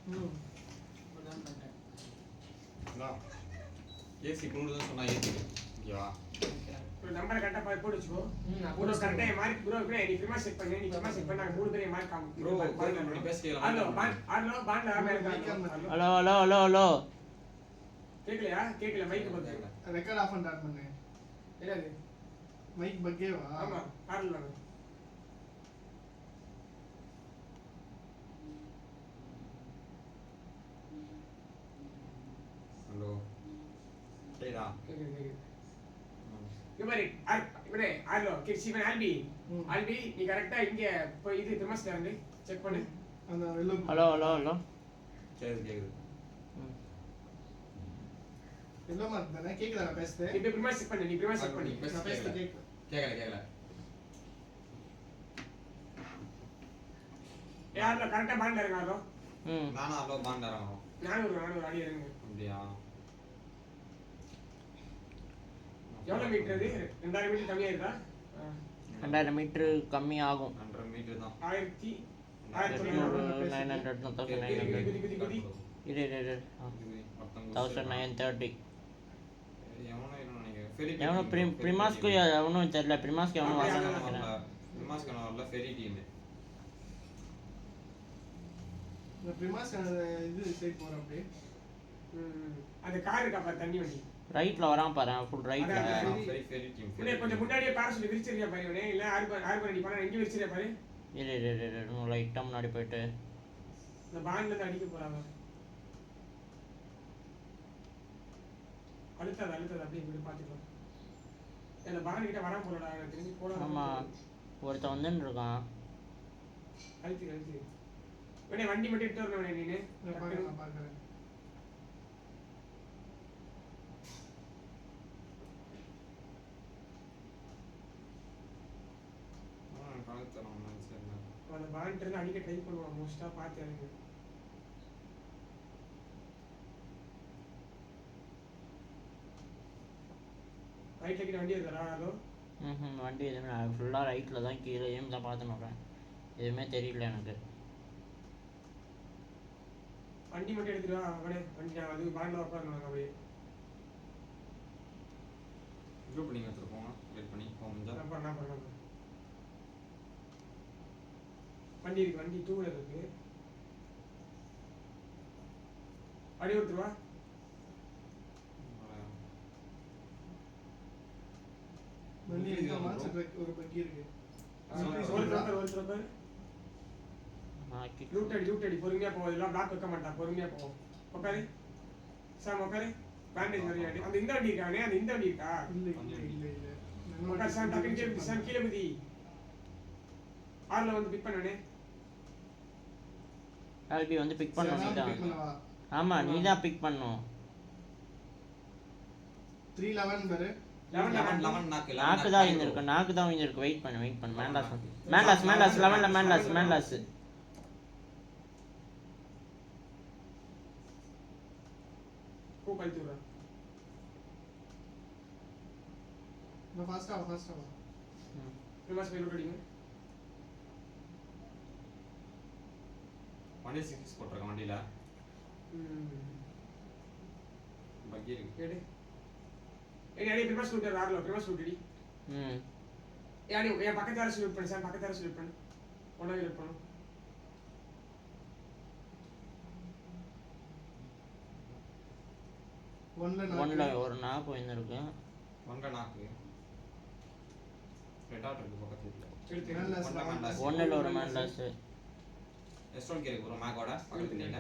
அதான் பண்ணிட்டேன். ஏசி குளிர்தான் சொன்னா ஏசி ஓகேவா? ஒரு நம்பரை கரெக்டாக போட்டு வச்சுக்கோ. ப்ரோ கரெக்டாக என் மார்க் ப்ரோ நீ ஃபிமா செட் பண்ணு. நீ ஃபிமா செட் பண்ண நாங்கள் 3 பேர் என் மார்க் காமி. ப்ரோ நீ பேசிக்கலாம். ஹலோ ஹலோ ஹலோ ஹலோ கேட்கலையா? கேட்கல. மைக் பக் ரெக்கார்ட் ஆஃப் பண்ணிட்டு பண்ணு. என்னது மைக் பக்கேவா? ஆமா கார்ல வாங்க. ஹலோ கேடா கேக்குது. இவரே இவரே ஹலோ கிட்சிவன் ஆல்பி நீ கரெக்ட்டா இங்க போய் இது ஃபேமஸ்ல வந்து செக் பண்ணு. அந்த வெள்ளோ ஹலோ ஹலோ ஹலோ கேக்குது. வெள்ளோ மார்க் தானே கேக்குதா நான் பேசுறது? நீ ஃபேமஸ் செக் பண்ணு. நீ ஃபேமஸ் செக் பண்ணு. நான் பேசுறது கேக்கல. யாரோ கரெக்ட்டா பாண்ட்ல இருக்காரோ? நானா ஹலோ பாண்ட் இறங்கணும். நானும் அடி இறங்குங்க. அப்படியா? எவ்வளவு மீட்டர் அது? 2000 மீட்டர் கம்மியா இருக்கா? 2000 மீட்டர் கம்மி ஆகும். 100 மீட்டர் தான். 1900 இது 1930 எவனோ பிரிமாஸ்க்கு எவனும் தெரியல. பிரிமாஸ்க்கு எவனும் வரலன்னு நினைக்கிறேன். பிரிமாஸ்க்கு வரல. ஃபெரி டீம் இந்த பிரிமாஸ் இது சைடு போற அப்படியே. அந்த கார் இருக்கா பாரு தண்ணி வண்டி. ரைட்ல வரான் பாரு. ஃபுல் ரைட்ல. Ferry team. உடனே கொஞ்சம் முன்னாடியே பாராசூட் விரிச்சிரியா பாரு. உடனே இல்ல ஆர்பன் அடி பண்ணா எங்க விரிச்சிரியா பாரு. இது லைட்டா முன்னாடி போயிட்டு இந்த பாண்ட்ல இருந்து அடிக்க போறாங்க. அழுத்தாத அப்படியே இப்படி பாத்துக்கலாம். அந்த பாண்ட் கிட்ட வராம போறடா. எனக்கு தெரிஞ்சு போடா. ஆமா ஒருத்தன் வந்துன்னு இருக்கான். அழுத்து உடனே வண்டி மட்டும் எடுத்து வரணும். நீனு நான் பாக்குறேன். அந்த பாண்ட் இருந்து அடிக்க ட்ரை பண்ணுவான். மோஸ்டா பாத்து இறங்கு. ரைட்ல கிட்ட வண்டி இருக்குடா. ஹலோ வண்டி எதுவுமே ஃபுல்லா ரைட்ல தான் கீழே ஏம் தான் பார்த்துன்னு வரேன். எதுவுமே தெரியல எனக்கு. வண்டி மட்டும் எடுத்துட்டு வா. அப்படியே வண்டி அது பாண்ட்ல உட்காரணும். அப்படியே குரூப் நீங்க எடுத்துட்டு வெயிட் பண்ணி போங்க. நான் பண்ண வண்டி இருக்கு. வண்டி 2 வீலர் இருக்கு. அடி ஒருத்தர் வா. வண்டி எடுக்காம ஒரு பக்கி இருக்கு. ஒருத்தர் லூட் அடி பொறுமையா போவோம். இதெல்லாம் பிளாக் வைக்க மாட்டான். பொறுமையா போவோம். உட்காரு சாம் உட்காரு. பேண்டேஜ் நிறைய அடி. அந்த இந்த வண்டி இருக்கானே. அந்த இந்த வண்டி இருக்கா? இல்ல உட்காரு சாம். டக்குனு சாம் கீழே குதி. ஆர்ல வந்து பிக் பண்ணனே. ஆல்பி வந்து பிக் பண்ணணும். நீதான். ஆமா நீதான் பிக் பண்ணணும். 311 பாரு. 11 நாக்கு தான் விழுந்திருக்கு. வெயிட் பண்ணு. மேன்லாஸ் 11ல மேன்லாஸ். போ கழித்து வர. நான் ஃபாஸ்டா வா. ஃபேமஸ் பைலட் அடிங்க. 166 போட்டுருக்க வண்டியில. பக்கி இருக்கு. அடி ஃபேமஸ் ரூட் ரார்ல. ஃபேமஸ் ரூட் அடி. அடி என் பக்கத்தார ஷூட் பண்ணு சார். பக்கத்தார ஷூட் பண்ணு. ஒண்ணாவே ஷூட் பண்ணு. ஒன்ல ஒரு நாக்கு போயிருக்கு. ஒன்ல நாக்கு. ரெட் ஆட் இருக்கு பக்கத்துல. ஒன்ல ஒரு மேன்லாஸ். எஸ்டோன் கேரி ப்ரோ மேகோட பக்கத்துல இல்ல.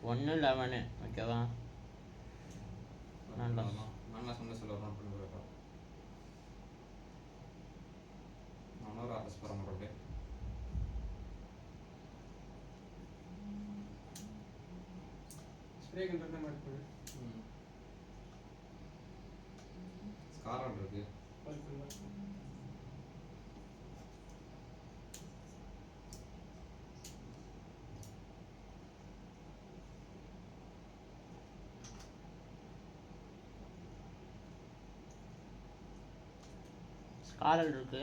111 ஓகேவா? நல்லா சொன்ன சொல்ல நோட் பண்ணி போறேன். நான் ஒரு ஆர்டர்ஸ் போற மாதிரி. ஸ்ப்ரே கண்ட்ரோல் தான் மார்க் பண்ணு. ஸ்காரல் இருக்கு. ஸ்காரல் இருக்கு.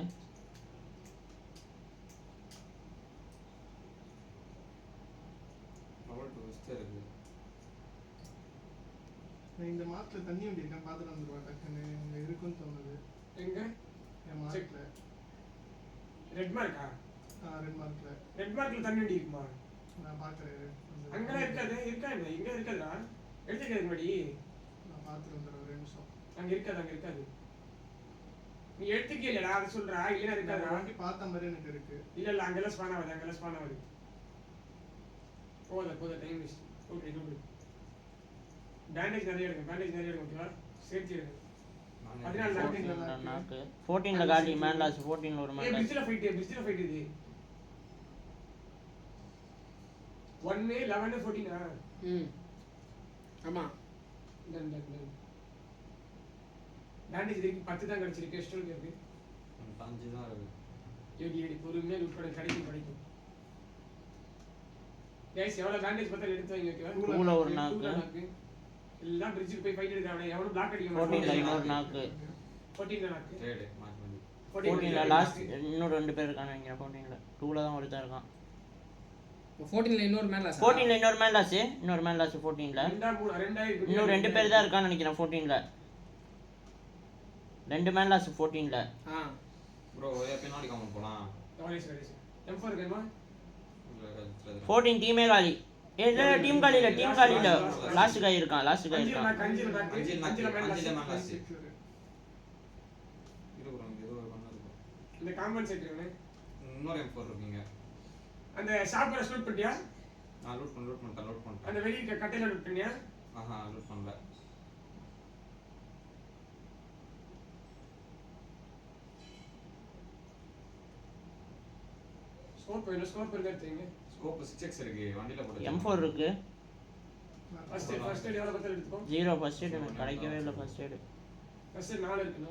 போட்டு வச்சுட்டே இருக்கு. நான் இந்த மாசத்துல தண்ணி வண்டி இருக்கேன் பார்த்துட்டு வந்துருவா டக்குன்னு இங்க இருக்குன்னு தோணுது எங்க என் மார்க்ல ரெட் மார்க்கா? ரெட் மார்க்ல ரெட் மார்க்ல தண்ணி வண்டி இருக்குமா? நான் பார்க்குறேன் அங்கெல்லாம் இருக்காது. இருக்கா என்ன? இங்க இருக்காதுடா. எடுத்துக்கிறது முன்னாடி. நான் பார்த்துட்டு வந்துடுறேன் ஒரு நிமிஷம். அங்க இருக்காது, அங்க இருக்காது. நீ எடுத்துக்கலையா? அதை சொல்றா. இல்லைன்னா இருக்காதா? வண்டி பார்த்த மாதிரி எனக்கு இருக்கு. இல்ல அங்கெல்லாம் ஸ்பான் ஆகுது, அங்கெல்லாம் ஸ்பான் ஆகுது. போத time waste. Okay good. Bandage நிறைய எடுங்க, பேண்டேஜ் நிறைய எடுங்க. ஓகேவா? சேஃப்டி எடுங்க. 14 நாக்கு 14ல காலி மேன்லாஸ் 14ல ஒரு மேன். பிரிட்ஜ்ல ஃபைட் இது. 1 11 14 ஆமா டன் பேண்டேஜ் இருக்கு 10 தான் கிடைச்சிருக்கு. ஸ்டோல் இருக்கு 5 தான் இருக்கு. ஏடி பொறுமையா லூட் பண்ண கிடைக்கும். கைஸ் எவ்வளவு பேண்டேஜ் பத்தல எடுத்து வைங்க. ஓகேவா? டூல ஒரு நாக்கு. எல்லாம் பிரிட்ஜ்ல போய் ஃபைட் எடுக்கறானே. எவனும் பிளாக் அடிக்க 14ல இன்னொரு நாக்கு. 14ல நாக்கு. ட்ரேட் மார்க் பண்ணி. 14ல லாஸ்ட் இன்னும் 2 பேர் இருக்காங்க இங்க. 14ல 2ல தான் ஒருத்தன் இருக்கான். 14ல இன்னொரு மேன் லாஸ். 14ல இன்னொரு மேன் லாஸ் 14ல. இன்னும் 2 பேர் தான் இருக்கான்னு நினைக்கிறேன் 14ல. 2 மேன் லாஸ் 14ல. ப்ரோ பின்னாடி கவுண்ட் போலாம். M4 கேமா 14 டீமே காலி. இல்ல டீம் காலி இல்ல. லாஸ்ட் கை இருக்கான். அஞ்சில மேன் லாஸ். இது ப்ரோ ஏதோ பண்ணது. இந்த காம்பன் செட் இருக்கு. இன்னொரு M4 இருக்குங்க. அந்த ஷாப்பர் ஸ்லூட் பண்ணியா? நான் லூட் பண்ணிட்டேன். அந்த வெளிய கட்டையில லூட் பண்ணியா? லூட் பண்ணல. ஸ்கோப் எடுத்துங்க. ஸ்கோப் 6x இருக்கு. வண்டில போட்டு M4 இருக்கு. ஃபர்ஸ்ட் எய்ட் எவ்வளவு பத்தல எடுத்துக்கோ. 0 ஃபர்ஸ்ட் எய்ட் எனக்கு கிடைக்கவே இல்ல ஃபர்ஸ்ட் எய்ட். ஃபர்ஸ்ட் 4 இருக்கு.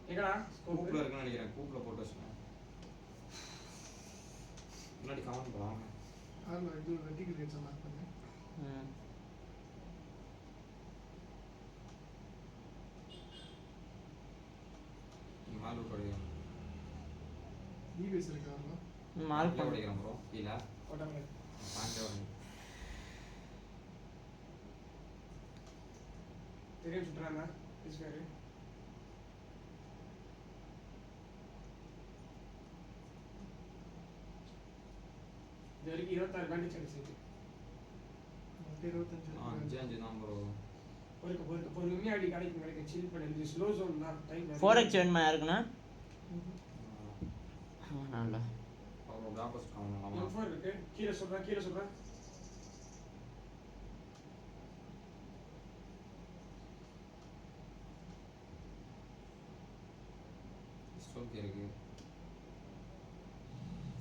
எங்கடா ஸ்கோப்ல இருக்குன்னு நினைக்கிறேன். கூப்ல போட்டு வச்சேன். முன்னாடி கவுண்ட் போலாம். இது வெர்டிகல் ரேட்ஸ் மார்க் பண்ணு. மாலு போடுங்க. டிவிஎஸ் இருக்காங்க. மார்க் போடுறேன் ப்ரோ. இல்ல போடாம பாங்க வந்து தெரியும் சுட்றானா டிஸ்பிளே. இதற்கு 26 பேண்டேஜ் கிடைச்சிருக்கு. 25 5 தான் ப்ரோ. பொறுமையா அடி கிடைக்கும். சில் பண்ணி ஸ்லோ ஜோன் தான் டைம். 4x வேணுமா யாருக்குனா? நல்ல அவ்வளோ ஆப்போசிட் கவுண்ட் M4 இருக்கு. கீழ சொல்றேன். ஸ்டோக் இருக்கு.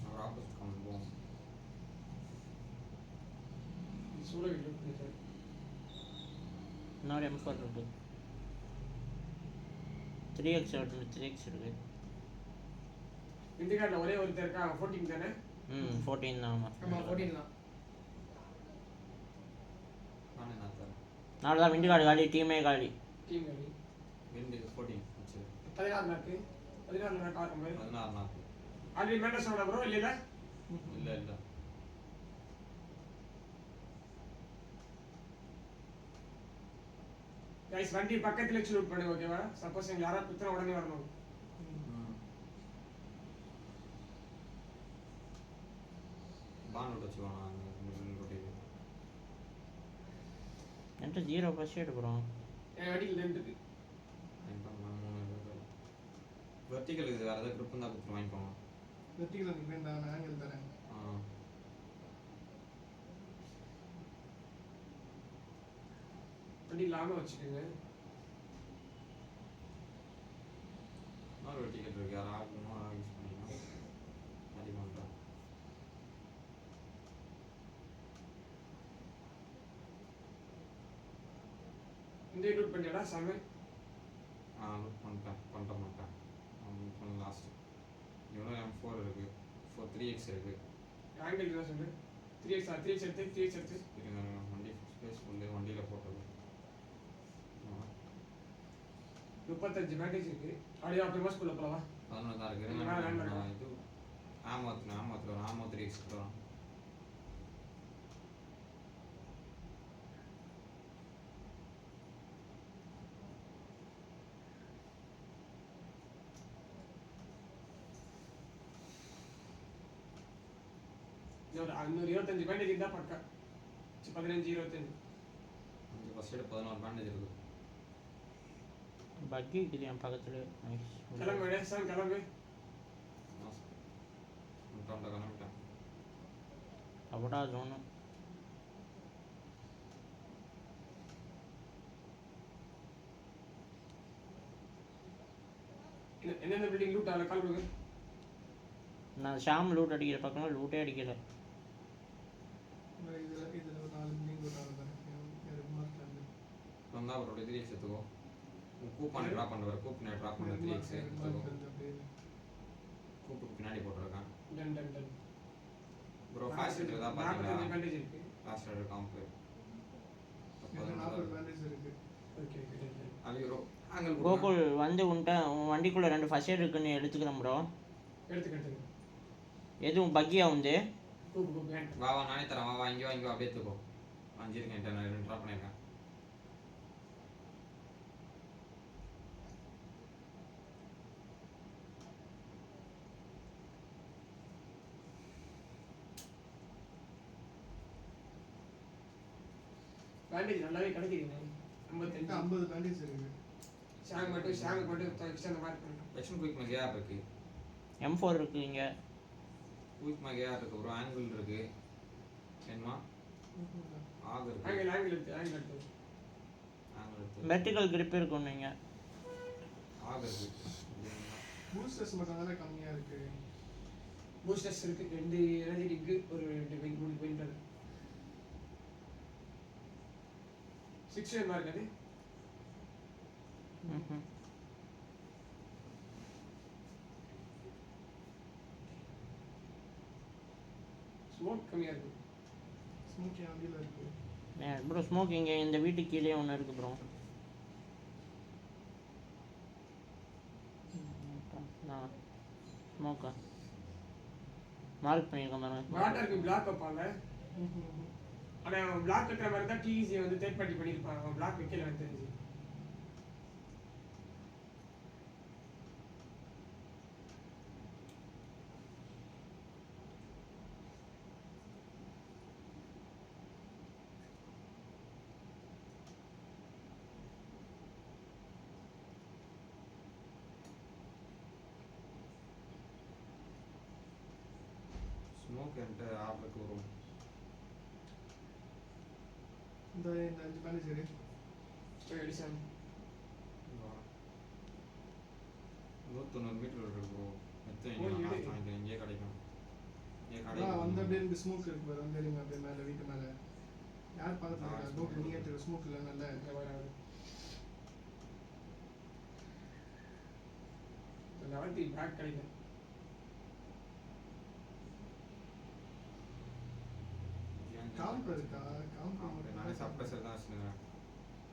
அவ்வளோ ஆப்போசிட் கவுண்ட் போகும். சூழ வீடியோ பண்ணிட்டேன். இன்னொரு M4 இருக்கு. 3x இருக்கு. இந்த கார்டுல ஒரே ஒருத்தர் இருக்கா. 14 தானே? 14 தான். ஆமா 14 தான். நானே நான் தரேன். நாளதான் விண்டு கார்டு காலி. டீமே காலி. டீம் காலி. விண்டு 14 வச்சு 16 நாக்கு. 16 நாக்கு ஆரம்ப. 16 நாக்கு. ஆல்ரெடி மேண்டஸ் சொன்னா ப்ரோ இல்ல இல்ல गाइस வண்டி பக்கத்துல வச்சு லூட் பண்ணுங்க. ஓகேவா? சப்போஸ் நீங்க யாரா குத்துற உடனே வரணும். பான் லூட் வச்சு வாங்க. என்கிட்ட 0 ஃபர்ஸ்ட் எய்ட் ப்ரோ. என் வண்டியில் 2 இருக்கு. வெர்டிகல் இது வேற ஏதாவது grip இருந்தா குத்து வாங்கிக்கோங்க. வெர்டிகல் எனக்கு வேண்டாம். நான் ஆங்கிள் தரேன். வண்டி லாமா வச்சுக்கோங்க. இன்னொரு வெர்டிகல் இருக்கு. யாரா ஆகணும் யூஸ் பண்ணிக்கலாம். அடி பண்ணுறேன். இந்த லூட் பண்ணிடா சாமி. லூட் பண்ண மாட்டேன். லாஸ்ட் இவ்வளோ M4 இருக்கு. 3x இருக்கு. ஆங்கிள் என்ன சொல்லு? 3x எடுத்து இருங்க வண்டி ஸ்பேஸ் ஃபுல்லு வண்டியில் போட்டது. 35 பேண்டேஜ் இருக்கு. அப்படியே அப்புறமா ஸ்கூல்ல போலாம். 11 தான் இருக்கு. இது ஆமாத்துல 3x வரும். இன்னொரு 25 பேண்டேஜ் இருந்தா பக்கா 15 25 அஞ்சு ஃபர்ஸ்ட் எய்ட் 11 பேண்டேஜ் இருக்கு. பக்கி இருக்குது என் பக்கத்துல. நைஸ். கிளம்பு சார் கிளம்பு. கிளம்பிட்டேன். அவடா ஜோனு. என்னென்ன பில்டிங் லூட் ஆகல கால் கொடுங்க. நான் ஷாம் லூட் அடிக்கிற பக்கம் லூட்டே அடிக்கல. இதுல ஒரு 4 பில்டிங் லூட் ஆகுது. எனக்கு மார்க்ல இருந்து வந்தா ஒரு 3x எடுத்துக்கோ. கூப்பன் டிராப் பண்ணி வர கூப்பன் டிராப் பண்ணி 3x எடுத்துக்கோ. கூப்பன் பின்னாடி போட்டுருக்கேன். Done done done bro fast எடுத்து தான் பாத்தீங்களா? 45 பேண்டேஜ் இருக்கு. ஃபாஸ்ட் எடுத்து காம்ப். எனக்கு 40 பேண்டேஜ் இருக்கு. Okay okay done. அது ப்ரோ ஆங்கிள் கோகுல் வந்து உன்ட்ட உன் வண்டிக்குள்ள 2 ஃபர்ஸ்ட் எய்ட் இருக்குன்னு எடுத்துக்கிறேன் ப்ரோ. எடுத்துக்க. எதுவும் பக்கியா வந்து கூப்பு வா நானே தரேன். வா இங்க வா அப்படியே எடுத்துக்கோ. 5 இருக்கு நான் 2 டிராப் பண்ணிருக்கேன். பேண்டேஜ் நல்லாவே கிடைக்குதுங்க. 50 பேண்டேஜ் இருக்கு. ஷாங் மட்டும் எக்ஸ்ட்ரா அந்த மார்க் பண்ணு. எக்ஷன் குயிக் மேகா இருக்கு. M4 இருக்கு இங்க. குயிக் மேகா இருக்கு ப்ரோ. ஆங்கிள் இருக்கு. என்னமா ஆக இருக்கு. ஆங்கிள் எடுத்து. ஆங்கிள் எடுத்து. வெர்டிகல் grip இருக்கும் நீங்க. ஆக இருக்கு. பூஸ்டர்ஸ் மட்டும் தான கம்மியா இருக்கு. பூஸ்டர்ஸ் இருக்கு. 2 எனர்ஜெட்டிக் ஒரு 2 விண்டர் 6 மார்க் அது. ஸ்மோக் கம்மியா இருக்கு. ஸ்மோக் அங்கேல இருக்கு. ப்ரோ ஸ்மோக் இங்க இந்த வீட்டுக்கு கீழே ஒன்று இருக்கு ப்ரோ. ஸ்மோக்கா மார்க் பண்ணியிருக்கேன் பாருங்க. வாட்டருக்கு பிளாக் வைப்பாங்க. ஆனா பிளாக் வைக்கிற மாதிரி தான் டிசி வந்து தேர்ட் பார்ட்டி பண்ணியிருப்பாங்க. பிளாக் வைக்கல எனக்கு தெரிஞ்சு. ஸ்மோக் என்கிட்ட ஆப்லுக்கு வரும். இந்த 5 பேண்டேஜ் இருக்கு. எடிசன் 190 மீட்டர் இருக்கு ப்ரோ. எத்தனை இங்கே கிடைக்கும். இங்கே வந்து கிடைக்கும். அப்படியே இந்த ஸ்மோக் இருக்கு பாரு. வந்து இருங்க அப்படியே மேல வீட்டு மேல. யார் பாத்துறாங்க? ஸ்மோக் நீங்க எடுத்து ஸ்மோக் இல்ல நல்ல லெவல்த்தி பேக் கிடைக்கும். காம்ப் இருக்கா? காம்ப் நானே சப்ரஸர் தான் வச்சிருக்கேன்.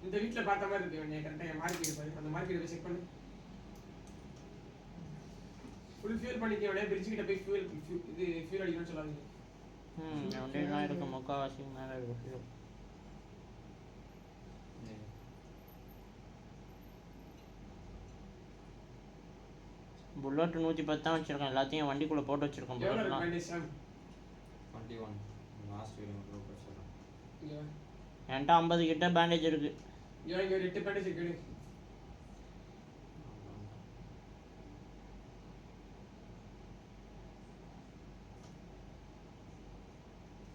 இந்த வீட்ல பார்த்த மாதிரி இருக்கு. நீ கரெக்ட்டா மார்க்கெட் பாரு. அந்த மார்க்கெட் போய் செக் பண்ணு. ஃபுல் ஃபியூல் பண்ணிக்க உடனே பிரிட்ஜ் கிட்ட போய் ஃபியூல் அடிக்கணும்னு சொல்லாதீங்க. ஒன்றே இருக்கு முக்காவாசி மேலே இருக்கு. புல்லட் 110 தான் வச்சிருக்கேன். எல்லாத்தையும் வண்டிக்குள்ள போட்டு வச்சிருக்கேன். புல்லட்லாம் 21 லாஸ்ட் வீடியோ ப்ரோ பேசுறேன். என்கிட்ட 50 கிட்ட பேண்டேஜ் இருக்கு. இங்க 8 பேண்டேஜ் இருக்கு.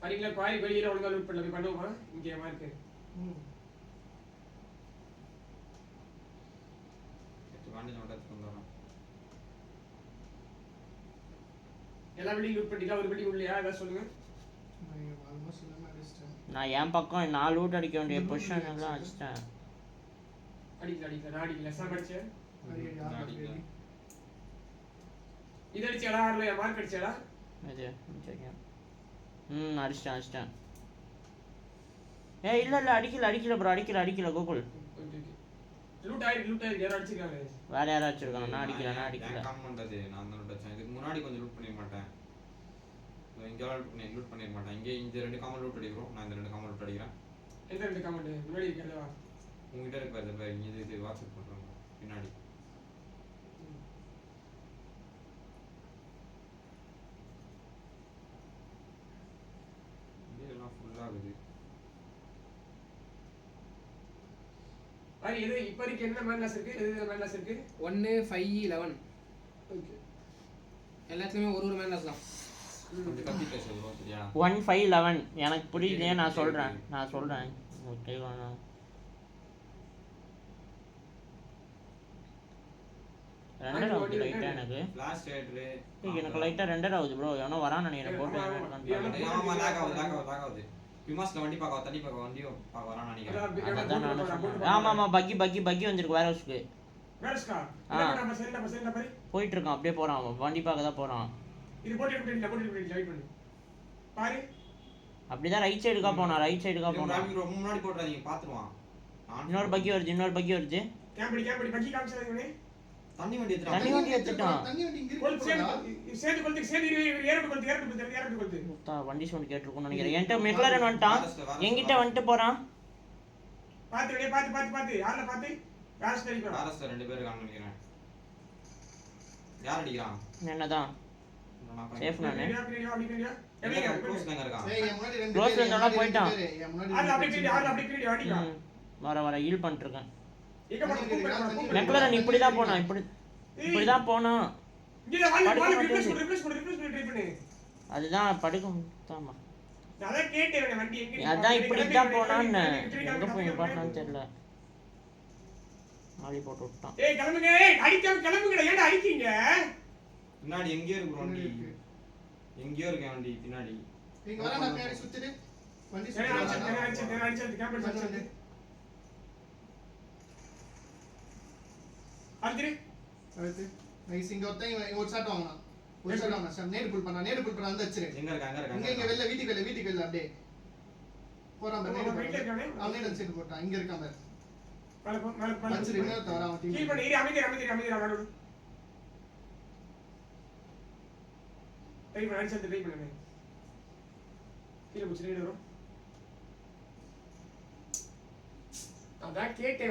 அடிக்கல குவாரி வெளியில ஒழுங்கா லூட் பண்ணல. போய் பண்ணுவோமா? இங்கே மார்க். வாண்டி நோட்டத்துக்கு வந்தோம். எல்லா பில்டிங் லூட் பண்ணிட்டா ஒரு பில்டிங் உள்ளயா ஏதாவது சொல்லுங்க. நான் ஆல்மோஸ்ட் எல்லாமே அடிச்சிட்டேன். நான் என் பக்கம் 4 லூட் அடிக்க வேண்டிய பொசிஷன் எல்லாம் அடிச்சிட்டேன். அடிக்கல நான் அடிக்கல. சாம் அடிச்சேன். அடிக்கல. இது அடிச்சடா ஆர்ல மார்க் அடிச்சடா. இது செக். அடிச்சிட்டேன். ஏய் இல்ல அடிக்கல ப்ரோ. அடிக்கல கோகுல். லூட் ஆயிருக்கு யாரோ அடிச்சிருக்காங்க. வேற யாரோ அடிச்சிருக்காங்க. நான் அடிக்கல. கம் பண்றது நான் தான் லூட் அடிச்சேன். இதுக்கு முன்னாடி கொஞ்சம் லூட் பண்ணிர மாட்டேன். இங்க லூட் பண்ணிர மாட்டேன். இங்க இந்த 2 காமன் லூட் அடிக்கிறோம். நான் இந்த 2 காமன் லூட் அடிக்கிறேன். எந்த 2 காமன் முன்னாடி இருக்கறதா? உங்ககிட்ட இருக்கு பாரு. இங்க இது வாட்ஸ்அப் பண்றோம் பின்னாடி. ஆகுது. அது இது இப்போ வரைக்கும் என்ன மேன்லாஸ் இருக்கு? எது மேன்லாஸ் இருக்கு? 1 5 11 ஓகே. எல்லாத்துலயுமே ஒரு மேன்லாஸ் தான். கொஞ்சம் கத்தி பேச ப்ரோ சரியா? 1 5 11 எனக்கு புரியலையே, நான் சொல்றேன். ஓகே வேணாம். ரெண்டர் ஆகுது லைட்டா எனக்கு. ஃபிளாஷ் ரேட்ரு எனக்கு லைட்டா ரெண்டர் ஆகுது ப்ரோ. எவனோ வரான்னு நினைக்கிறேன். போட்டு ஆமா லாக் ஆகுது. விமாஸ்ல வண்டி பார்க்க தண்ணி பார்க்க வண்டியும் பார்க்க வரான்னு நினைக்கிறேன். அதான் நானும் சொன்னேன். ஆமா பக்கி வந்திருக்கு வேர் ஹவுஸ்க்கு. வேர்ஸ்கா நம்ம சரிடா பாரு. போயிட்டு இருக்கான், அப்படியே போறான். அவன் வண்டி பார்க்க தான் போறான். இது போட்டு வெயிட் பண்ணு. பாரு. அப்படிதான் ரைட் சைடுக்கா போனான். முன்னாடி போட்டுறாதீங்க பாத்துருவான். இன்னொரு பக்கி வருது. கேம்படி பக்கி காமிச்சறீங்களே. தண்ணி வண்டி தண்ணி வண்டி எடுத்துட்டான். தண்ணி வண்டி இங்க கொல் இருக்கு. சேது ஏறட்டு கொல்து. வண்டி சவுண்ட் கேட்டிருக்கும்னு நினைக்கிறேன். என்கிட்ட மெக்லரன் வந்துட்டான். என்கிட்ட வந்துட்டு போறான். பாத்து யாரல பாத்து ராஸ் தெரியும். ஃபாரஸ்ட் ரெண்டு பேர் காண நினைக்கிறேன். யார் அடிக்கிறான்? என்னதான் சேஃப் நானே. க்ளோஸ் தாங்க இருக்கான். ஏய் என் முன்னாடி ரெண்டு க்ளோஸ்ல பேர் இருந்தாலும் போயிட்டான். என் முன்னாடி ஆளு அப்படியே கிரீடி அடிடா. வர ஹீல் பண்ணிட்டு இருக்கேன். எங்க போற மெக்லரன் இப்படிதான் போனான். இங்க வாலி ரிப்ளேஸ் பண்ணி ட்ரை பண்ணு. அதுதான் படுக்கும் தாமா. நான் கேட்டேன் வண்டி எங்க. அதான் இப்படி தான் போனான்னு. எங்க போய் நிப்பாட்டனான்னு தெரியல. ஆளி போட்டு விட்டான். ஏய் கிளம்புங்க. கிளம்புங்கடா. ஏன்டா அடிக்கீங்க? பின்னாடி எங்கேயோ இருக்கு வண்டி. எங்கேயோ இருக்கு வண்டி பின்னாடி. இங்க வர நான் பின்னாடி சுத்திடு. வண்டி அடிச்சு கேம்பஸ் அடிச்சு. அடுத்து நைஸ். இங்க ஒருத்தன் ஒரு ஷாட் வாங்கினான். நேடு புல் பண்ணா வந்து வச்சிரு. எங்க இருக்காங்க இங்க வெளில வீட்டுக்கு வெளில அப்படியே போறான் பாரு. அவனே வச்சிட்டு போட்டான். இங்க இருக்கான் பாரு. வச்சிரு. இன்னொரு தவற அவன் டீம். கீழ் பண்ணி அமைதி அவனோட. ட்ரை பண்ணு. கீழ புடிச்சு வரும். அதான் கேட்டேன்.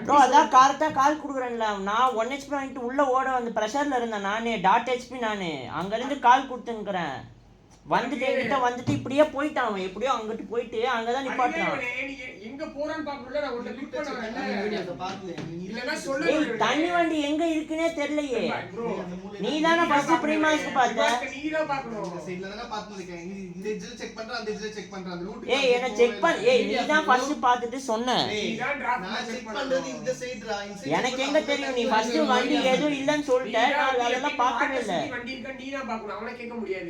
ப்ரோ அதான் கால் குடுக்குறேன்ல. நான் 1 HP வாங்கிட்டு உள்ள ஓட வந்து ப்ரெஷர்ல இருந்தேன் நானே. டாட் HP நானு அங்க இருந்து கால் கொடுத்துங்கறேன். வந்துட்டு என்கிட்ட வந்துட்டு இப்படியே போயிட்டான். அவன் எப்படியோ அங்கிட்டு போயிட்டு அங்கதான் நிப்பாட்டுறான். எங்க போறான்னு பாக்கறல. நான் உன்னை கிளிக் பண்ண வரேன். வீடியோல பாத்து இல்லனா சொல்லு. தண்ணி வண்டி எங்க இருக்குனே தெரியலையே. நீ தான ஃபர்ஸ்ட் ப்ரீமாஸ்க்கு பார்த்த. நீ தான் பார்க்கணும். இந்த சைடுல தான பாத்துஇருக்கேன். இந்த எட்ஜ்ல செக் பண்றேன், அந்த எட்ஜ்ல செக் பண்றேன். அந்த ரூட் என்ன செக் பண்ண. நீ தான் ஃபர்ஸ்ட் பார்த்துட்டு சொன்ன. நீ தான் டிராப் நான் செக் பண்றது இந்த சைடுடா. எனக்கு எங்க தெரியும்? நீ ஃபர்ஸ்ட் வண்டி எதுவும் இல்லன்னு சொல்லிட்ட. நான் அதெல்லாம் பார்க்கவே இல்ல. வண்டி இருக்க நீ தான் பார்க்கணும். அவளை கேட்க முடியாது.